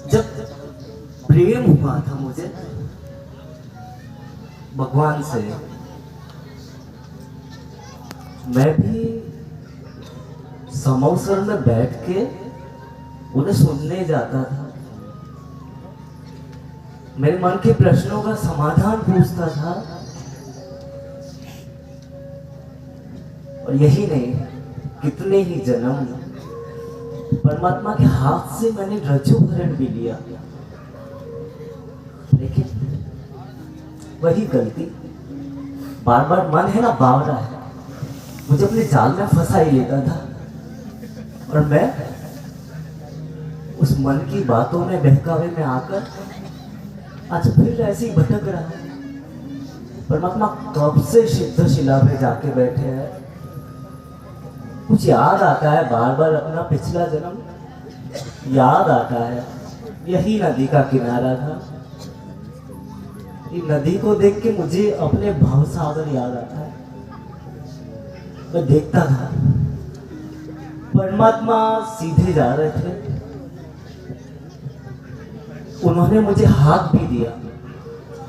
जब प्रेम हुआ था मुझे भगवान से, मैं भी समोसर में बैठ के उन्हें सुनने जाता था। मेरे मन के प्रश्नों का समाधान पूछता था। और यही नहीं, कितने ही जन्म परमात्मा के हाथ से मैंने रज्जुभरण भी लिया, लेकिन वही गलती बार बार मन है ना बावरा है, मुझे अपने जाल में फंसा ही लेता था। और मैं उस मन की बातों में बहकावे में आकर आज फिर ऐसे ही भटक रहा हूं। परमात्मा कब से सिद्ध शिला पे जाके बैठे हैं। कुछ याद आता है बार बार अपना पिछला जन्म याद आता है। यही नदी का किनारा था। ये नदी को देख के मुझे अपने भवसागर याद आता है। मैं देखता था परमात्मा सीधे जा रहे थे, उन्होंने मुझे हाथ भी दिया,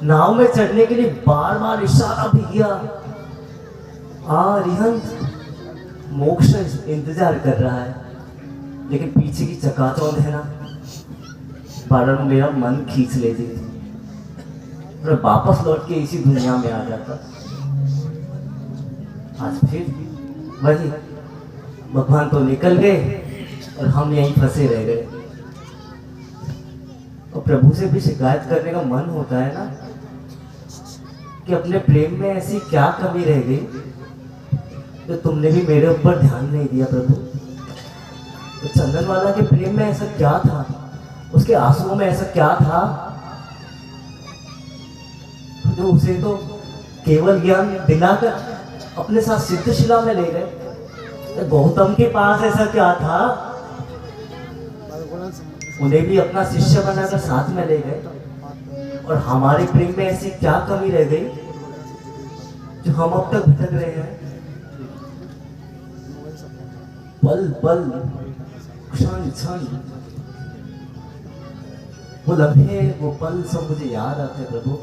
नाव में चढ़ने के लिए बार बार इशारा भी किया। रिहंत मोक्ष इंतजार कर रहा है, लेकिन पीछे की चकाचौंध है ना, बार मेरा मन खींच लेती थी। मैं वापस लौट के इसी दुनिया में आ जाता। आज फिर वही, भगवान तो निकल गए और हम यहीं फंसे रह गए। और प्रभु से भी शिकायत करने का मन होता है ना कि अपने प्रेम में ऐसी क्या कमी रह गई तो तुमने भी मेरे ऊपर ध्यान नहीं दिया प्रभु। तो चंदनवाला के प्रेम में ऐसा क्या था, उसके आंसुओं में ऐसा क्या था जो उसे तो केवल ज्ञान दिलाकर अपने साथ सिद्धशिला में ले गए। गौतम के पास ऐसा क्या था, उन्हें भी अपना शिष्य बनाकर साथ में ले गए। और हमारे प्रेम में ऐसी क्या कमी रह गई जो हम अब तक भटक रहे हैं। पल पल क्षण क्षण वो लम्हे, वो पल सब मुझे याद आते प्रभु,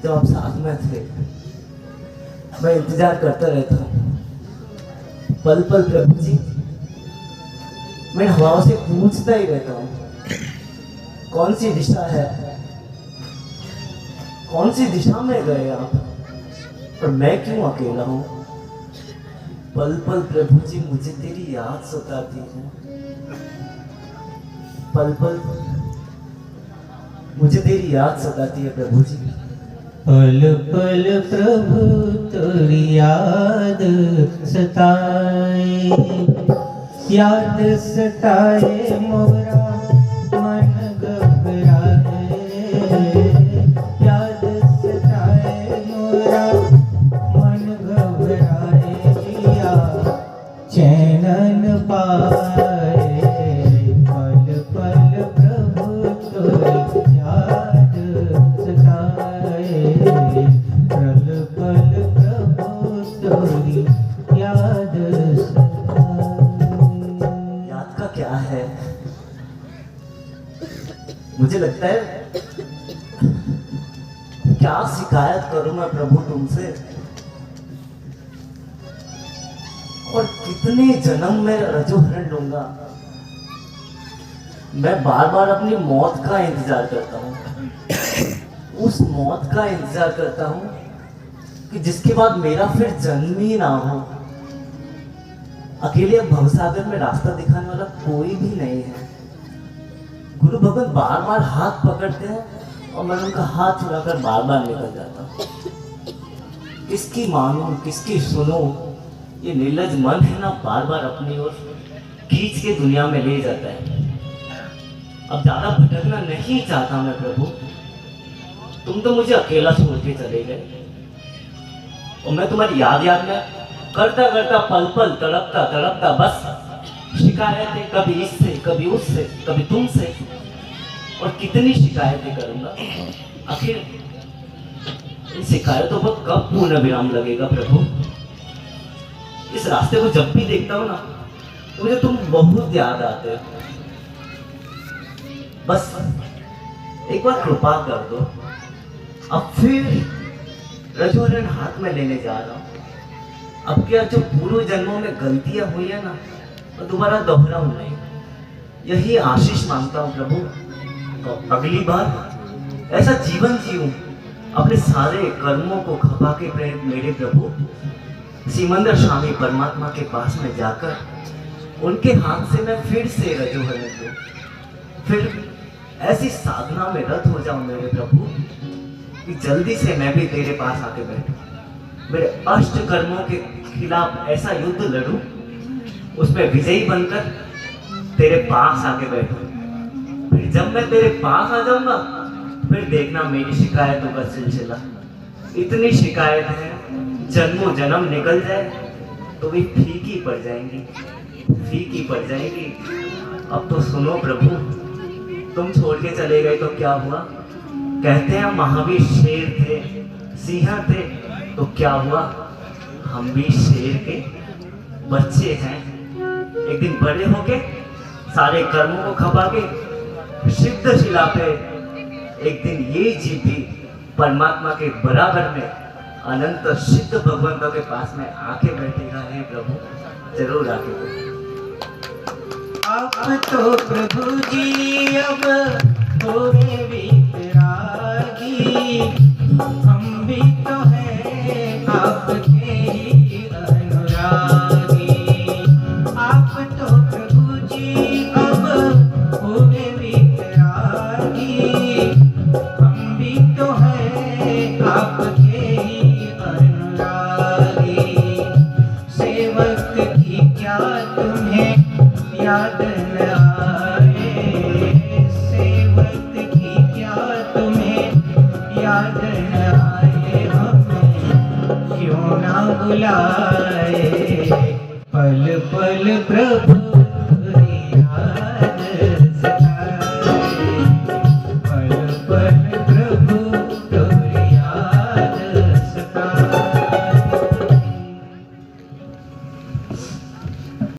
जब आप साथ में थे। मैं इंतजार करता रहता हूँ पल पल प्रभु जी। मैं हवाओं से पूछता ही रहता हूँ कौन सी दिशा है, कौन सी दिशा में गए आप, और मैं क्यों अकेला हूँ। पल पल प्रभु जी मुझे तेरी याद सताती है। पल पल मुझे तेरी याद सताती है प्रभु जी। पल पल प्रभु तेरी याद सताए, याद सताए मोरा मन घबराए, याद सताए मोरा मन घबराए, जिया चैन न पाए। पल पल प्रभु तेरी याद सताए, पल पल प्रभु तेरी याद याद का क्या है, मुझे लगता है क्या शिकायत करूं मैं प्रभु तुमसे। और कितने जन्म में रजोहरण लूंगा। मैं बार बार अपनी मौत का इंतजार करता हूं, उस मौत का इंतजार करता हूं कि जिसके बाद मेरा फिर जन्म ही ना हो। अकेले भवसागर में रास्ता दिखाने वाला कोई भी नहीं है। गुरु भगवान बार बार हाथ पकड़ते हैं और मैं उनका हाथ छुड़ाकर बार बार निकल जाता हूँ। किसकी मानूं, किसकी सुनूं, ये निर्लज मन है ना, बार बार अपनी ओर खींच के दुनिया में ले जाता है। अब ज्यादा भटकना नहीं चाहता मैं प्रभु, तुम तो मुझे अकेला छोड़ के चले गए और मैं तुम्हारी याद में करता करता पल पल तड़पता तड़पता बस शिकायतें, कभी इससे कभी उससे कभी तुमसे, और कितनी शिकायतें करूंगा। आखिर इन शिकायतों पर कब पूर्ण विराम लगेगा प्रभु। इस रास्ते को जब भी देखता हूँ ना तो मुझे तुम बहुत याद आते हो। बस एक बार कृपा कर दो। अब फिर रजोहरण हाथ में लेने जा रहा हूँ। अब क्या जो पूर्व जन्मों में गलतियां हुई है ना, वो दोबारा दोहराऊं नहीं, यही आशीष मांगता हूँ प्रभु। और अगली बार ऐसा जीवन जीऊं, अपने सारे कर्मों को खपा के मेरे प्रभु सिमंदर स्वामी परमात्मा के पास में जाकर उनके हाथ से मैं फिर से रजोहरण लूं, फिर ऐसी साधना में रत हो जाऊं मेरे प्रभु कि जल्दी से मैं भी तेरे पास आके बैठूं, मेरे अष्ट कर्मों के खिलाफ ऐसा युद्ध लड़ूं, उसमें विजयी बनकर तेरे पास आके बैठूं। फिर जब मैं तेरे पास आ जाऊंगा, फिर देखना मेरी शिकायतों का सिलसिला, इतनी शिकायत है जन्मों जन्म निकल जाए तो भी फीकी पड़ जाएंगी, फीकी पड़ जाएंगी। अब तो सुनो प्रभु, तुम छोड़ के चले गए तो क्या हुआ? कहते हैं महावीर शेर थे, सिंह थे, तो क्या हुआ? हम भी शेर के बच्चे हैं। एक दिन बड़े होके सारे कर्मों को खपा के सिद्ध शिला पे एक दिन ये जीव भी परमात्मा के बराबर में अनंत सिद्ध भगवंतों के पास में आके बैठेगा। हे प्रभु, जरूर आके बैठेगा। आप तो प्रभु जी अब होवे वितरागी, हम भी तो हैं आपके ही अनुरागी। आप तो प्रभु जी अब होवे वितरागी, हम भी तो हैं आपके ही अनुरागी। सेवक की क्या तुम्हें याद न आए, सेवक की क्या तुम्हें याद न आए, हमें क्यों ना बुलाए। पल पल प्रभु